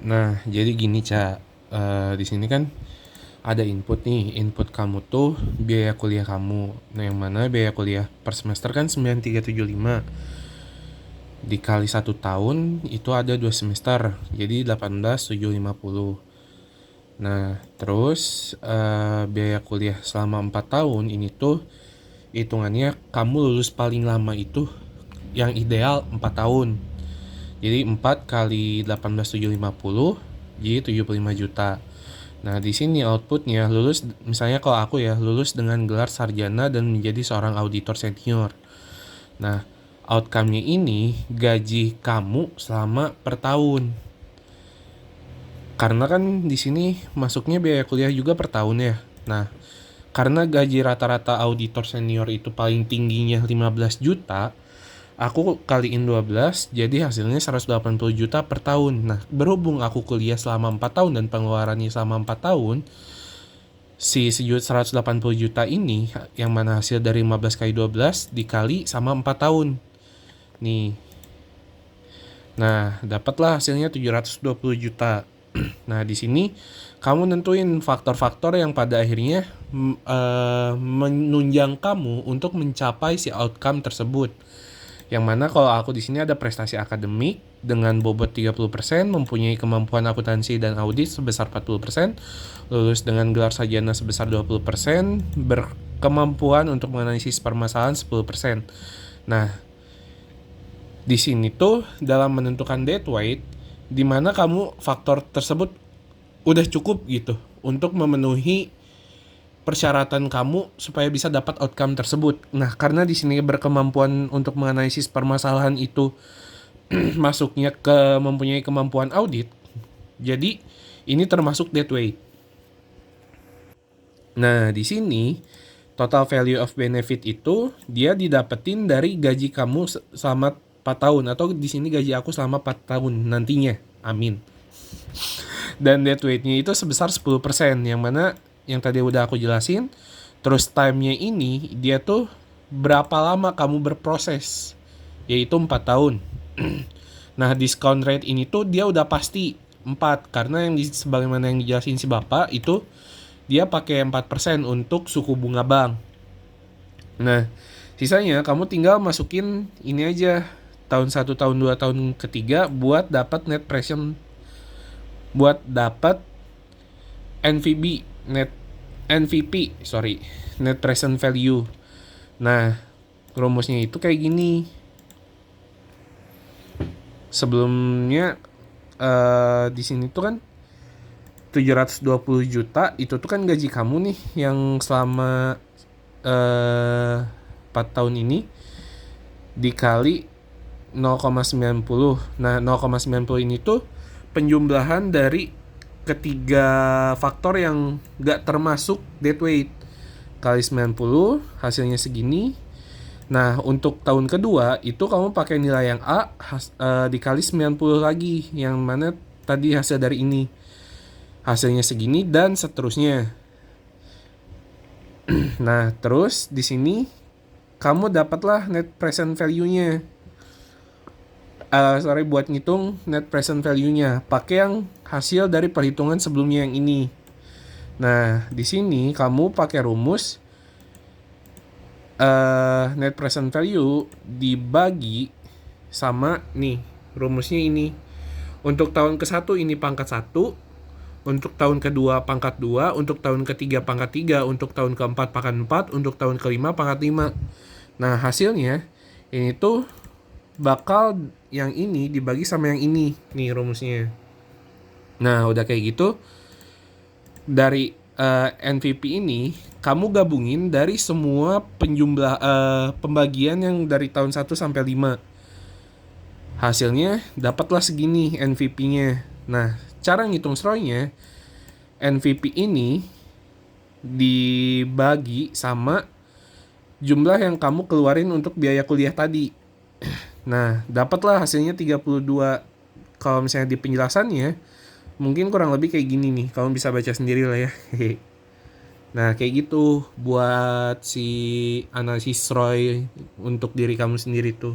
Nah, jadi gini, Ca. Di sini kan ada input nih. Input kamu tuh biaya kuliah kamu. Nah, yang mana biaya kuliah per semester kan 9.375. Dikali 1 tahun itu ada 2 semester. Jadi 18.750. Nah, terus biaya kuliah selama 4 tahun ini tuh hitungannya kamu lulus paling lama itu yang ideal 4 tahun. Jadi 4 kali 18.750 jadi 75 juta. Nah, di sini outputnya lulus, misalnya kalau aku ya, lulus dengan gelar sarjana dan menjadi seorang auditor senior. Nah, outcome-nya ini gaji kamu selama per tahun. Karena kan di sini masuknya biaya kuliah juga per tahun ya. Nah, karena gaji rata-rata auditor senior itu paling tingginya 15 juta, aku kaliin 12, jadi hasilnya 180 juta per tahun. Nah, berhubung aku kuliah selama 4 tahun dan pengeluarannya selama 4 tahun, si 180 juta ini, yang mana hasil dari 15 kali 12, dikali sama 4 tahun. Nih. Nah, dapatlah hasilnya 720 juta. Nah, di sini kamu nentuin faktor-faktor yang pada akhirnya menunjang kamu untuk mencapai si outcome tersebut. Yang mana kalau aku di sini ada prestasi akademik dengan bobot 30%, mempunyai kemampuan akuntansi dan audit sebesar 40%, lulus dengan gelar sarjana sebesar 20%, berkemampuan untuk menganalisis permasalahan 10%. Nah, di sini tuh dalam menentukan dead weight, di mana kamu faktor tersebut udah cukup gitu untuk memenuhi persyaratan kamu supaya bisa dapat outcome tersebut. Nah, karena di sini berkemampuan untuk menganalisis permasalahan itu masuknya ke mempunyai kemampuan audit, jadi ini termasuk dead weight. Nah, di sini total value of benefit itu dia didapetin dari gaji kamu selama 4 tahun, atau di sini gaji aku selama 4 tahun nantinya. Amin. Dan dead weight-nya itu sebesar 10%, yang mana yang tadi udah aku jelasin. Terus time-nya ini dia tuh berapa lama kamu berproses, yaitu 4 tahun. Nah, discount rate ini tuh dia udah pasti 4, karena yang sebagaimana yang dijelasin si Bapak itu dia pakai 4% untuk suku bunga bank. Nah, sisanya kamu tinggal masukin ini aja, tahun 1, tahun 2, tahun ketiga buat dapat net present, buat dapat NVB, net present value. Nah, rumusnya itu kayak gini. Sebelumnya di sini tuh kan 720 juta itu tuh kan gaji kamu nih yang selama 4 tahun ini dikali 0,90. Nah, 0,90 ini tuh penjumlahan dari ketiga faktor yang gak termasuk dead weight. Kali 90 hasilnya segini. Nah, untuk tahun kedua itu kamu pakai nilai yang A dikali 90 lagi, yang mana tadi hasil dari ini. Hasilnya segini dan seterusnya. Nah, terus di sini kamu dapatlah net present value-nya. Buat ngitung net present value-nya, pakai yang hasil dari perhitungan sebelumnya yang ini. Nah, di sini kamu pakai rumus net present value dibagi sama nih rumusnya ini. Untuk tahun ke-1 ini pangkat 1, untuk tahun kedua pangkat 2, untuk tahun ketiga pangkat 3, untuk tahun keempat pangkat 4, untuk tahun kelima pangkat 5. Nah, hasilnya ini tuh bakal yang ini dibagi sama yang ini nih rumusnya. Nah, udah kayak gitu, dari NVP ini kamu gabungin dari semua pembagian yang dari tahun 1 sampai 5. Hasilnya dapatlah segini NVP-nya. Nah, cara ngitung SROI-nya, NVP ini dibagi sama jumlah yang kamu keluarin untuk biaya kuliah tadi. Nah, dapatlah hasilnya 32. Kalau misalnya di penjelasannya mungkin kurang lebih kayak gini nih. Kamu bisa baca sendiri lah ya. Nah, kayak gitu buat si analisis ROI untuk diri kamu sendiri tuh.